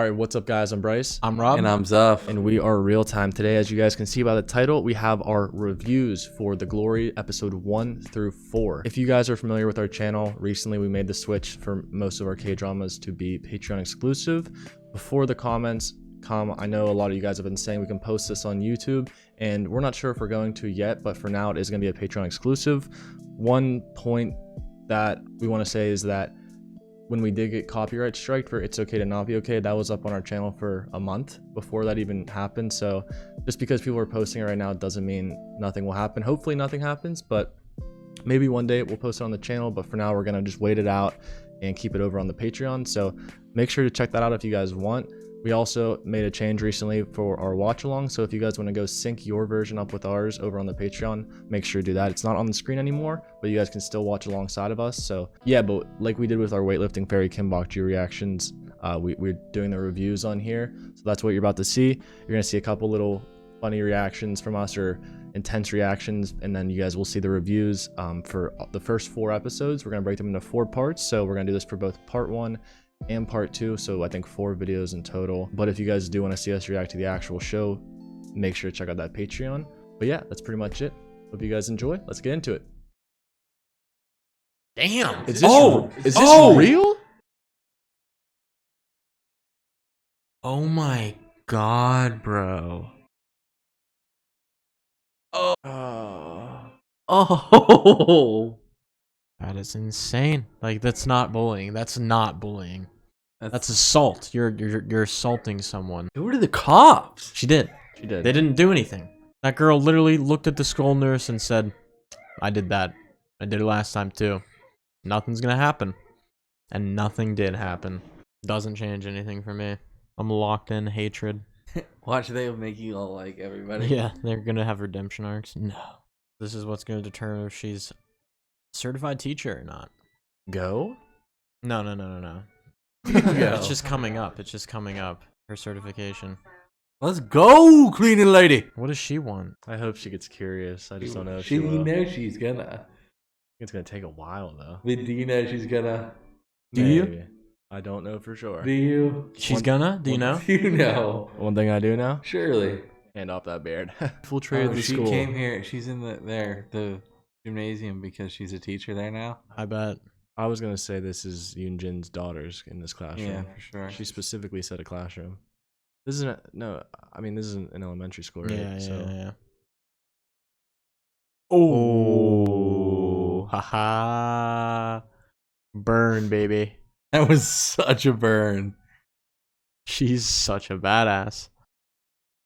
Alright, what's up guys? I'm Bryce. I'm Rob. And I'm Zuff. And we are real time today. As you guys can see by the title, we have our reviews for the Glory episode 1 through 4. If you guys are familiar with our channel, recently we made the switch for most of our K-dramas to be Patreon exclusive. Before the comments come, I know a lot of you guys have been saying we can post this on YouTube, and we're not sure if we're going to yet, but for now it is going to be a Patreon exclusive. One point that we want to say is that when we did get copyright strike for It's Okay to Not Be Okay, that was up on our channel for a month before that even happened. So just because people are posting it right now doesn't mean nothing will happen. Hopefully nothing happens, but maybe one day we'll post it on the channel. But for now, we're gonna just wait it out and keep it over on the Patreon. So make sure to check that out if you guys want. We also made a change recently for our watch along. So if you guys want to go sync your version up with ours over on the Patreon, make sure to do that. It's not on the screen anymore, but you guys can still watch alongside of us. So yeah, but like we did with our weightlifting fairy Kim Bok-ji reactions, we're doing the reviews on here. So that's what you're about to see. You're going to see a couple little funny reactions from us or intense reactions, and then you guys will see the reviews for the first 4 episodes. We're going to break them into 4 parts. So we're going to do this for both part 1 and part 2, so I think 4 videos in total. But if you guys do want to see us react to the actual show, make sure to check out that Patreon. But yeah, that's pretty much it. Hope you guys enjoy. Let's get into it. Damn. Is this real? Oh my god, bro. Oh. That is insane. Like, that's not bullying. That's not bullying. That's assault. You're assaulting someone. Go to the cops. She did. She did. They didn't do anything. That girl literally looked at the school nurse and said, I did that. I did it last time too. Nothing's gonna happen. And nothing did happen. Doesn't change anything for me. I'm locked in hatred. Watch, they'll make you all like everybody. Yeah, they're gonna have redemption arcs. No. This is what's gonna determine if she's certified teacher or not. Go? No. Yeah. It's just coming up. It's just coming up. Her certification. Let's go, cleaning lady. What does she want? I hope she gets curious. I just don't know if She, she will. you know she's gonna. It's gonna take a while though. But do you know she's gonna? Do Maybe. you? I don't know for sure. Do you? She's gonna? Do you know? You know. One thing I do know: Surely. hand off that beard. Infiltrated the She school. came here. She's in the gymnasium because she's a teacher there now. I bet. I was gonna say this is Yoonjin's daughters in this classroom. Yeah, for sure. She specifically said a classroom. This isn't this isn't an elementary school, right? Yeah. Oh, Haha. Burn, baby. That was such a burn. She's such a badass.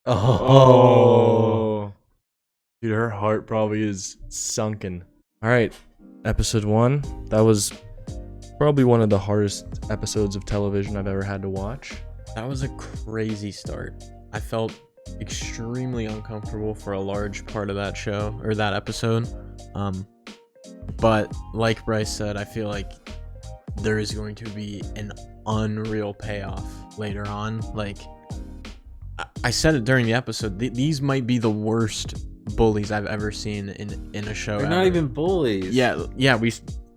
oh, dude, her heart probably is sunken. All right, episode 1. That was probably one of the hardest episodes of television I've ever had to watch. That was a crazy start. I felt extremely uncomfortable for a large part of that show, or that episode. But like Bryce said, I feel like there is going to be an unreal payoff later on. Like, I said it during the episode, these might be the worst bullies I've ever seen in a show. They're ever. not even bullies. Yeah,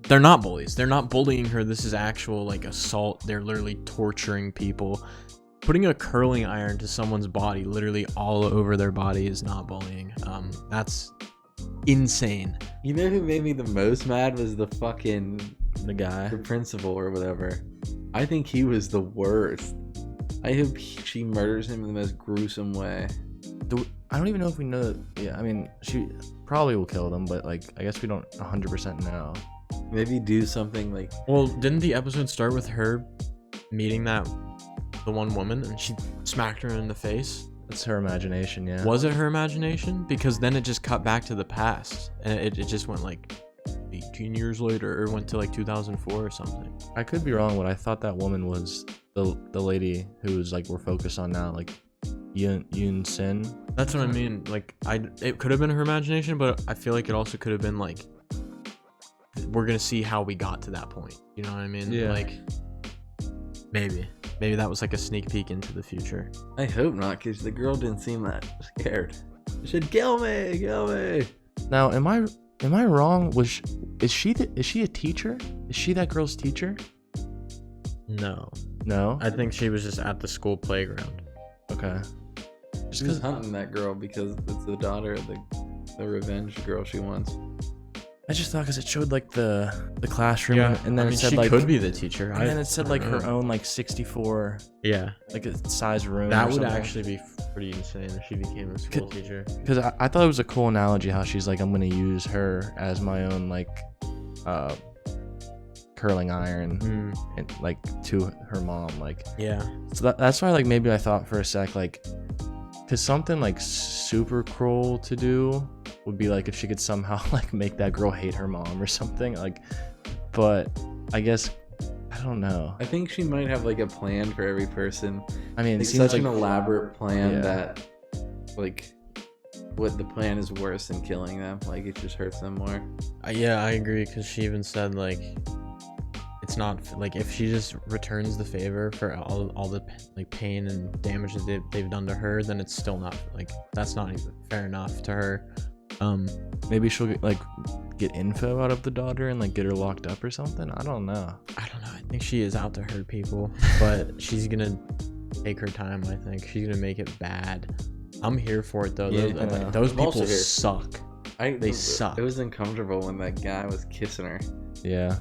they're not bullies. They're not bullying her. This is actual, like, assault. They're literally torturing people. Putting a curling iron to someone's body, literally all over their body, is not bullying. That's insane. You know who made me the most mad was the guy. principal or whatever. I think he was the worst. I hope she murders him in the most gruesome way. I don't even know if we know. Yeah, I mean, she probably will kill them, but like, I guess we don't 100% know. Maybe do something like. Well, didn't the episode start with her meeting the one woman and she smacked her in the face? It's her imagination, yeah. Was it her imagination? Because then it just cut back to the past and it just went like 18 years later, or went to like 2004 or something. I could be wrong, but I thought that woman was the lady who's like we're focused on now, like Yoon Sin. That's what I mean. Like, it could have been her imagination, but I feel like it also could have been like, we're gonna see how we got to that point. You know what I mean? Yeah. Like, maybe that was like a sneak peek into the future. I hope not, because the girl didn't seem that scared. She said, "Kill me, kill me." Now, am I wrong? Is she a teacher? Is she that girl's teacher? No. No. I think she was just at the school playground. Okay. Just because hunting that girl because it's the daughter of the revenge girl she wants. I just thought because it showed like the classroom, Yeah, and then I mean, it said she like could be the teacher. and then it said like her know. own like 64 Yeah, like a size room. that or would something. actually be pretty insane if she became a school teacher. Because I thought it was a cool analogy how she's like, I'm gonna use her as my own like curling iron and like to her mom, like. Yeah, So that's why like maybe I thought for a sec like, because something like super cruel to do would be like if she could somehow like make that girl hate her mom or something, like. But I guess I don't know. I think she might have like a plan for every person. I mean, it It's seems such like an elaborate plan Yeah. that like what the plan is worse than killing them. Like it just hurts them more. yeah, I agree. Because she even said like, it's not like if she just returns the favor for all the like pain and damage that they've done to her, then it's still not like that's not even fair enough to her. maybe she'll get info out of the daughter and like get her locked up or something. I don't know. I don't know. I think she is out to hurt people, but she's gonna take her time. I think she's gonna make it bad. I'm here for it though. Yeah, those, I know. like, those I'm also people here. suck. They suck. It was uncomfortable when that guy was kissing her. Yeah.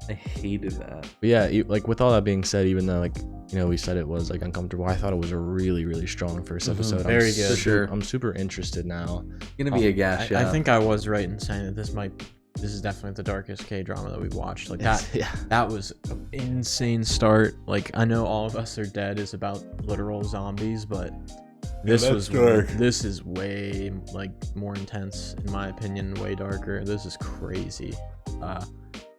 I hated that. But yeah, like with all that being said, even though like we said it was like uncomfortable, I thought it was a really really strong first episode. I'm Very good. For sure. I'm super interested now. Gonna be a gas shot. I think I was right in saying that this is definitely the darkest K-drama that we've watched. Like that, Yeah. that was an insane start. Like I know All of Us Are Dead is about literal zombies, but this is way like more intense in my opinion, way darker. This is crazy.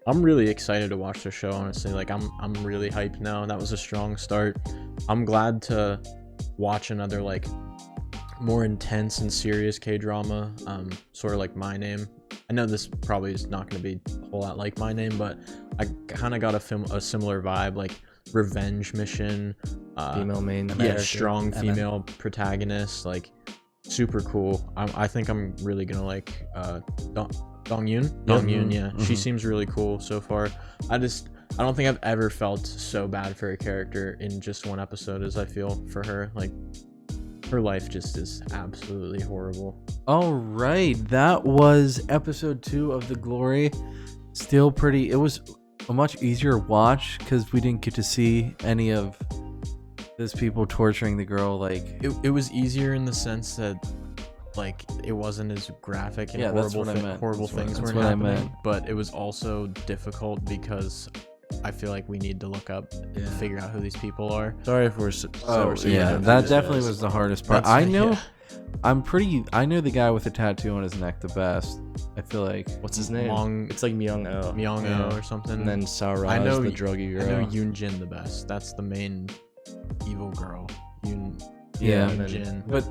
I'm really excited to watch the show, honestly. Like I'm really hyped now. That was a strong start. I'm glad to watch another like more intense and serious K-drama, sort of like My Name. I know this probably is not going to be a whole lot like My Name, but I kind of got a similar vibe, like revenge mission, Female main. yeah, character. strong female protagonist, like super cool. I think I'm really gonna like Dong-yoon, yeah. She seems really cool so far. I don't think I've ever felt so bad for a character in just one episode as I feel for her. Like her life just is absolutely horrible. All right, that was episode 2 of The Glory. Still pretty. It was a much easier watch because we didn't get to see any of those people torturing the girl. Like It was easier in the sense that like it wasn't as graphic and Yeah, that's horrible what I meant. horrible That's what- things that's weren't what I happening. meant. But it was also difficult because I feel like we need to look up and figure out who these people are. Sorry if we're yeah, that definitely was the hardest part. That's- I know. yeah. I know the guy with the tattoo on his neck the best. I feel like What's his name? Long- It's like Myung-oh. Myung-oh or something. And then Saoirse, I know the druggy girl. I know Yoon-jin the best. That's the main evil girl. Yeah, Yoon-jin. but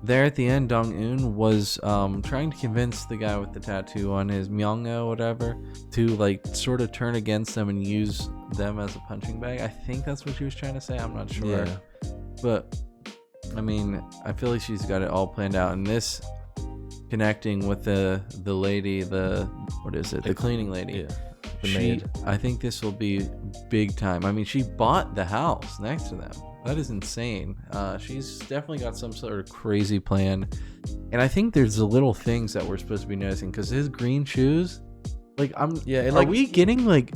there at the end, Dong-eun was trying to convince the guy with the tattoo on his Myung-oh whatever to like sort of turn against them and use them as a punching bag. I think that's what she was trying to say. I'm not sure. Yeah. But I mean, I feel like she's got it all planned out. And this connecting with the lady, the cleaning lady. Yeah. The maid. I think this will be big time. I mean, she bought the house next to them. That is insane. She's definitely got some sort of crazy plan. And I think there's the little things that we're supposed to be noticing because his green shoes, like are we getting like,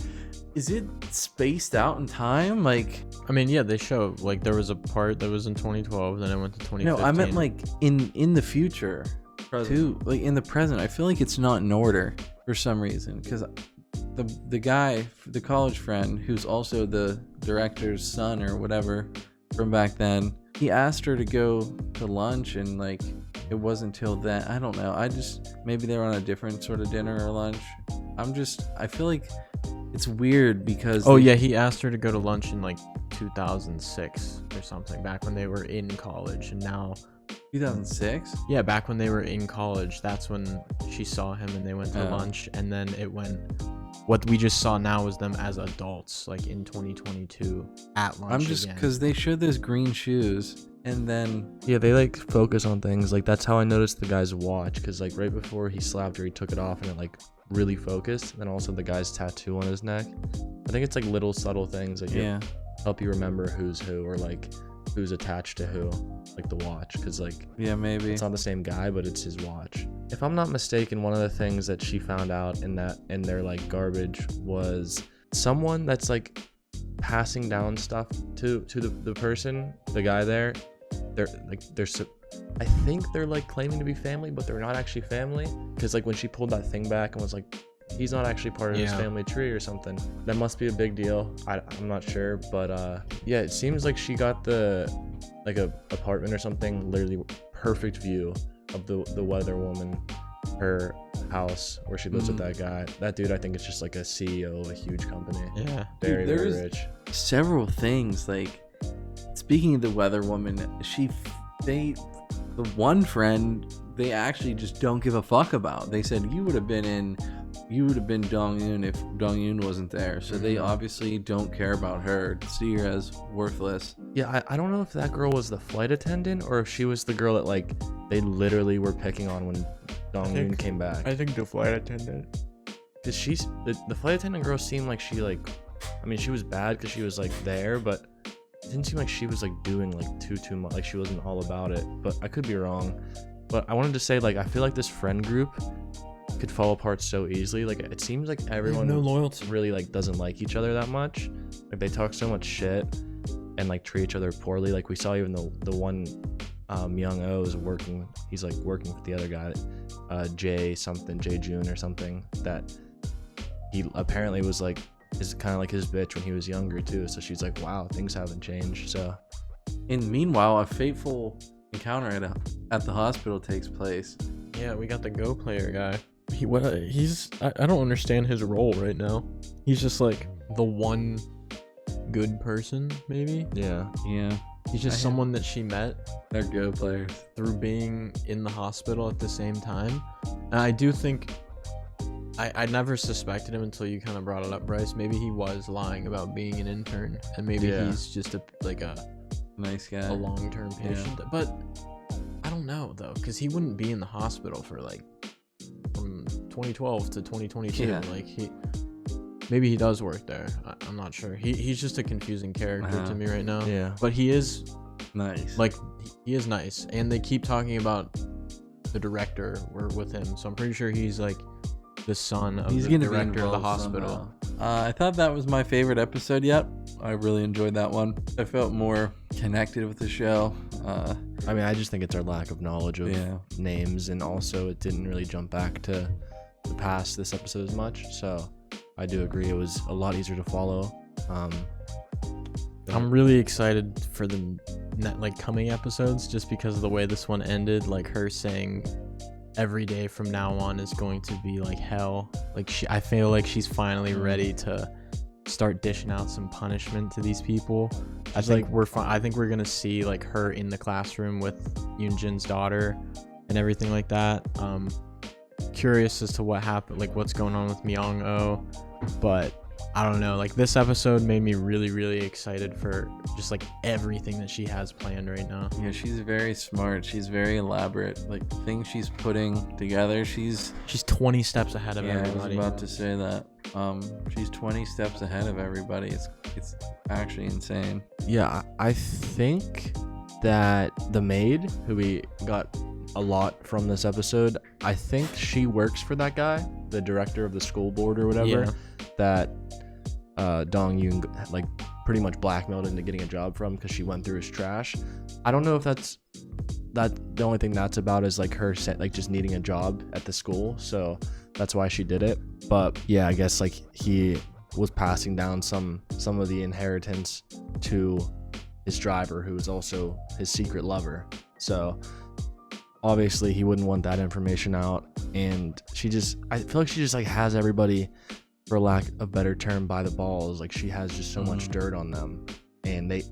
is it spaced out in time? Like, I mean, yeah, they show like there was a part that was in 2012, then it went to 2015. no, I meant like in the future too, like in the present. I feel like it's not in order for some reason because the guy, the college friend who's also the director's son or whatever from back then, he asked her to go to lunch and like it wasn't till then. I don't know. Maybe they were on a different sort of dinner or lunch. I feel like it's weird because he asked her to go to lunch in like 2006 or something, back when they were in college. And now 2006. yeah, back when they were in college, that's when she saw him and they went to lunch. And then it went, what we just saw now was them as adults, like in 2022 at lunch. I'm just because they showed those green shoes and then Yeah, they like focus on things. Like that's how I noticed the guy's watch, because like right before he slapped her, he took it off and it like really focused. And then also the guy's tattoo on his neck. I think it's like little subtle things. Like yeah. help you remember who's who, or like who's attached to who, like the watch, because like Yeah, maybe. it's not the same guy, but it's his watch. If I'm not mistaken, one of the things that she found out in their like garbage was someone that's like passing down stuff to the person, the guy there. I think they're like claiming to be family, but they're not actually family, because like when she pulled that thing back and was like, he's not actually part of his family tree or something. That must be a big deal. I'm not sure, but yeah, it seems like she got the like a apartment or something, literally perfect view of the weather woman, her house where she lives with that guy. That dude, I think it's just like a CEO of a huge company. Yeah, very rich. Several things, like speaking of the weather woman, the one friend they actually just don't give a fuck about. They said you would have been Dong-eun if Dong-eun wasn't there. So they obviously don't care about her, see her as worthless. Yeah, I don't know if that girl was the flight attendant or if she was the girl that like they literally were picking on when Dong-eun came back. I think the flight attendant. Cause the flight attendant girl seemed like she like, I mean, she was bad because she was like there, but it didn't seem like she was like doing like too much. Like she wasn't all about it. But I could be wrong. But I wanted to say, like, I feel like this friend group could fall apart so easily. Like it seems like everyone no loyalty, really like doesn't like each other that much. Like they talk so much shit and like treat each other poorly. Like we saw even the one Myung-oh is working. He's like working with the other guy, Jay Jun or something, that he apparently was like is kind of like his bitch when he was younger too. So she's like, wow, things haven't changed. So, and meanwhile, a fateful encounter at the hospital takes place. Yeah, we got the Go player guy. I don't understand his role right now. He's just like the one good person, maybe. Yeah. He's just someone that she met. They're Go players through being in the hospital at the same time. And I do think I never suspected him until you kind of brought it up, Bryce. Maybe he was lying about being an intern, and maybe he's just a nice guy, a long-term patient. Yeah. But I don't know though, because he wouldn't be in the hospital for like from 2012 to 2022. Yeah. Like maybe he does work there. I'm not sure. He's just a confusing character to me right now. Yeah. But he is nice. Like he is nice, and they keep talking about the director with him. So I'm pretty sure he's like the son of the director of the hospital. I thought that was my favorite episode yet. I really enjoyed that one. I felt more connected with the show. I mean, I just think it's our lack of knowledge of names, and also it didn't really jump back to the past this episode as much. So I do agree it was a lot easier to follow. I'm really excited for the coming episodes, just because of the way this one ended. Like her saying every day from now on is going to be like hell. Like I feel like she's finally ready to start dishing out some punishment to these people. I think we're gonna see like her in the classroom with Yoonjin's daughter and everything like that. Curious as to what happened, like what's going on with Myung-oh, but I don't know. Like this episode made me really, really excited for just like everything that she has planned right now. Yeah, she's very smart. She's very elaborate. Like the things she's putting together, she's 20 steps ahead of everybody. I was about to say that. She's 20 steps ahead of everybody. It's actually insane. Yeah, I think that the maid, who we got a lot from this episode, I think she works for that guy, the director of the school board or whatever, that Dong-eun like pretty much blackmailed into getting a job from, because she went through his trash. I don't know if that's the only thing that's about is like her like just needing a job at the school, so that's why she did it. But yeah, I guess like he was passing down some of the inheritance to his driver, who is also his secret lover. So obviously he wouldn't want that information out, and I feel like she just like has everybody, for lack of a better term, by the balls. Like she has just so much dirt on them, and they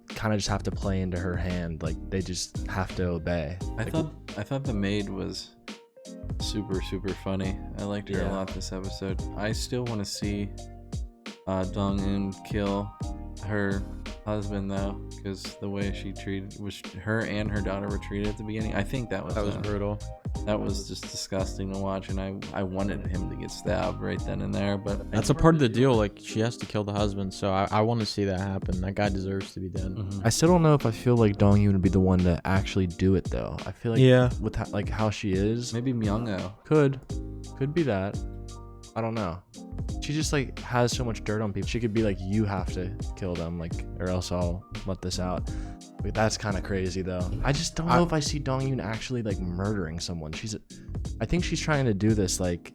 kind of just have to play into her hand. Like they just have to obey. I thought the maid was super funny. I liked her a lot this episode. I still want to see Dong-eun kill her husband though, because the way she treated was her and her daughter were treated at the beginning. I think that was brutal. That was just disgusting to watch, and I wanted him to get stabbed right then and there. But That's a part of the deal. Like, she has to kill the husband, so I want to see that happen. That guy deserves to be dead. Mhm. I still don't know if I feel like Dong Yoon would be the one to actually do it though. I feel like with like how she is, Maybe Myung-oh. could be that. I don't know. She just like has so much dirt on people. She could be like, you have to kill them, like, or else I'll let this out. But that's kind of crazy though. I just don't know if I see Dong Yoon actually like murdering someone. I think she's trying to do this like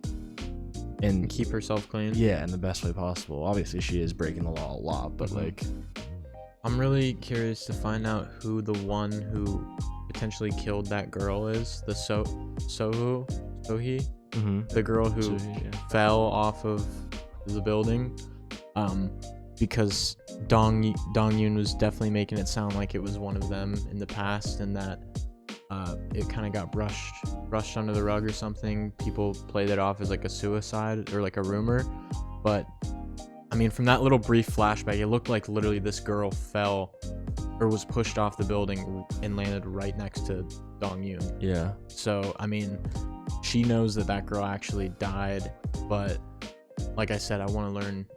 And keep herself clean. yeah, in the best way possible. Obviously she is breaking the law a lot, but like I'm really curious to find out who the one who potentially killed that girl is. The Sohee, the girl who Sohee, yeah. fell off of the building. Because Dong Yoon was definitely making it sound like it was one of them in the past, and that it kind of got brushed under the rug or something. People played it off as like a suicide or like a rumor, but I mean, from that little brief flashback, it looked like literally this girl fell or was pushed off the building and landed right next to Dong Yoon. yeah. So I mean, she knows that girl actually died, but like I said, I want to learn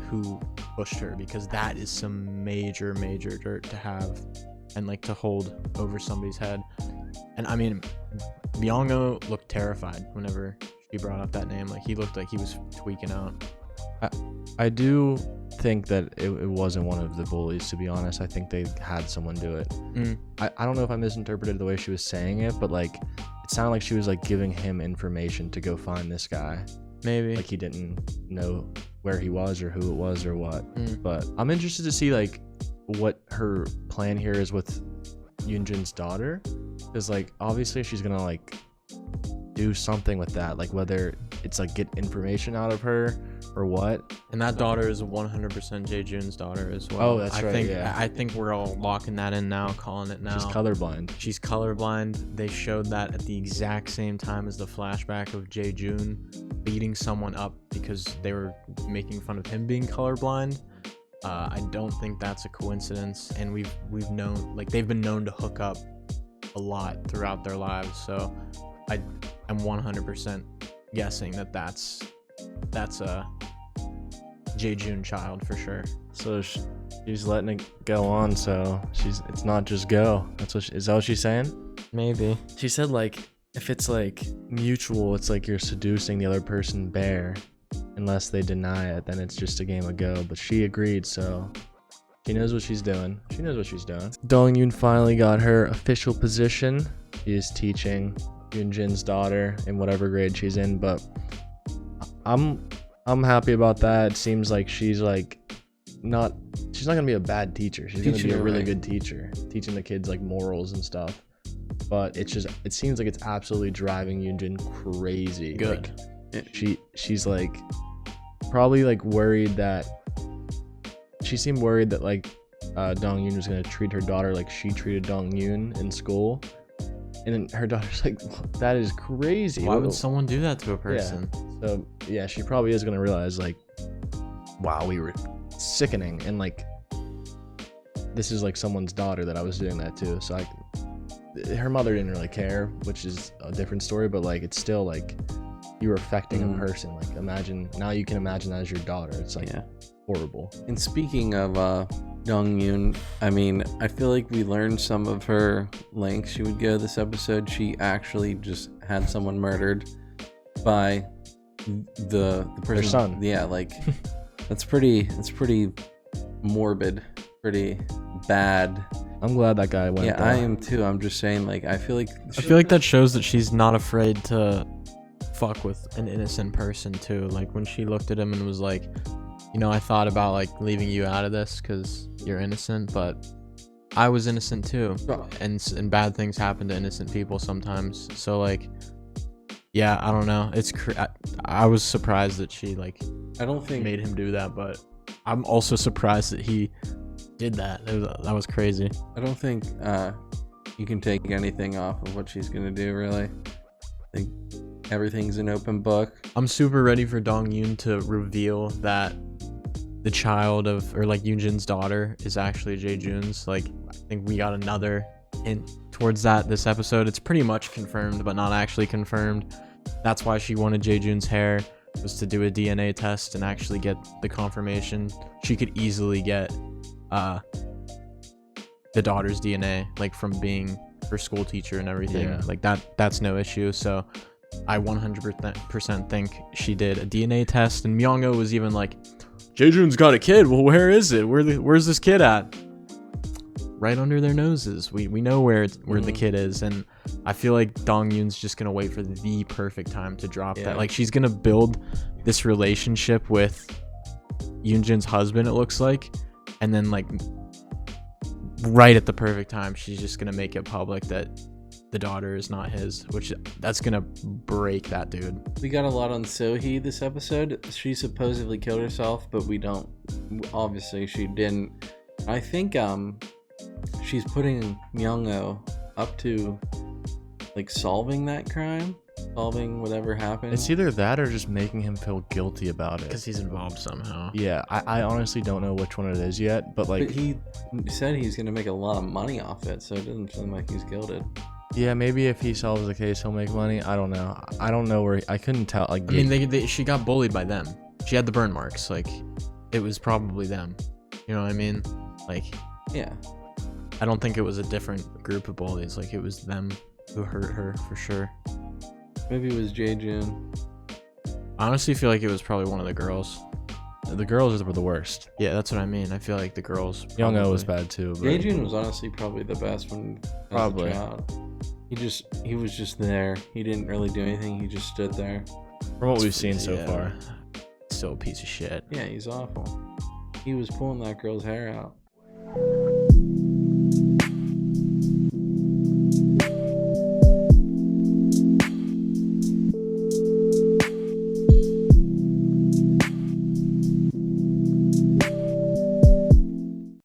who pushed her, because that is some major dirt to have and like to hold over somebody's head. And I mean, Myung-oh looked terrified whenever she brought up that name. Like, he looked like he was tweaking out. I do think that it wasn't one of the bullies, to be honest. I think they had someone do it. I don't know if I misinterpreted the way she was saying it, but like it sounded like she was like giving him information to go find this guy. Maybe. Like he didn't know where he was or who it was or what. But I'm interested to see like what her plan here is with Yoonjin's daughter, because like obviously she's gonna like do something with that, like whether it's like get information out of her or what. And that daughter is 100% Jae-joon's daughter as well. Oh, that's right, yeah. I think we're all locking that in now, calling it now. She's colorblind. She's colorblind. They showed that at the exact same time as the flashback of Jae-joon beating someone up because they were making fun of him being colorblind. I don't think that's a coincidence, and we've known, like, they've been known to hook up a lot throughout their lives. So I'm 100% guessing that that's a Jae-joon child for sure. So she's letting it go on. So it's not just go. Is that what she's saying? Maybe. She said like if it's like mutual, it's like you're seducing the other person bare. Unless they deny it, then it's just a game of go. But she agreed, so she knows what she's doing. Dong Yoon finally got her official position. She is teaching Yoonjin's daughter in whatever grade she's in, but I'm happy about that. It seems like she's not gonna be a bad teacher. She's gonna be a really good teacher, teaching the kids like morals and stuff. But it seems like it's absolutely driving Yoonjin crazy. Good. Like, she's like probably like worried that she seemed worried that like Dong Yoon was gonna treat her daughter like she treated Dong Yoon in school. And then her daughter's like, that is crazy. Why would someone do that to a person? Yeah. So yeah, she probably is gonna realize like, wow, we were sickening, and like this is like someone's daughter that I was doing that to. So her mother didn't really care, which is a different story, but like it's still like you were affecting a person. Like you can imagine that as your daughter. It's like horrible. And speaking of Dong Yoon, I mean, I feel like we learned some of her lengths she would go this episode. She actually just had someone murdered by the person. Her son. Yeah, like that's pretty morbid, pretty bad. I'm glad that guy went. Yeah, I am too. I'm just saying, like, I feel like that shows that she's not afraid to fuck with an innocent person too. Like when she looked at him and was like, you know, I thought about like leaving you out of this because you're innocent, but I was innocent too, and bad things happen to innocent people sometimes. So like, yeah, I don't know. I was surprised that she like made him do that, but I'm also surprised that he did that. That was crazy. I don't think you can take anything off of what she's gonna do, really. I think everything's an open book. I'm super ready for Dong Yoon to reveal that the child of, or like Yoonjin's daughter is actually Jaejoon's. Like, I think we got another hint towards that this episode. It's pretty much confirmed, but not actually confirmed. That's why she wanted Jaejoon's hair, was to do a DNA test and actually get the confirmation. She could easily get the daughter's DNA, like from being her school teacher and everything. Yeah. Like that's no issue. So I 100% think she did a DNA test, and Myung-oh was even like, Jaejoon's got a kid. Well, where is it? Where's this kid at? Right under their noses. We know where the kid is, and I feel like Dong-yoon's just gonna wait for the perfect time to drop that. Like, she's gonna build this relationship with Yoonjin's husband, it looks like, and then like right at the perfect time, she's just gonna make it public that the daughter is not his, which that's gonna break that dude. We got a lot on Sohee this episode. She supposedly killed herself, but we don't. Obviously, she didn't. I think she's putting Myung-oh up to like solving that crime, solving whatever happened. It's either that or just making him feel guilty about it. Because he's involved somehow. Yeah, I honestly don't know which one it is yet, but like, But he said he's gonna make a lot of money off it, so it doesn't seem like he's guilted. yeah, maybe if he solves the case, he'll make money. I don't know. I don't know where I couldn't tell. Like, I mean, she got bullied by them. She had the burn marks. Like, it was probably them. You know what I mean? Like, Yeah. I don't think it was a different group of bullies. Like, it was them who hurt her for sure. Maybe it was Jaejoon. I honestly feel like it was probably one of the girls. the girls were the worst. Yeah, that's what I mean. I feel like the girls. Myung-oh was bad too. But Jaejoon was honestly probably the best one. Probably. He was just there. He didn't really do anything. He just stood there. from what we've seen so Yeah. far. Still a piece of shit. Yeah, he's awful. He was pulling that girl's hair out.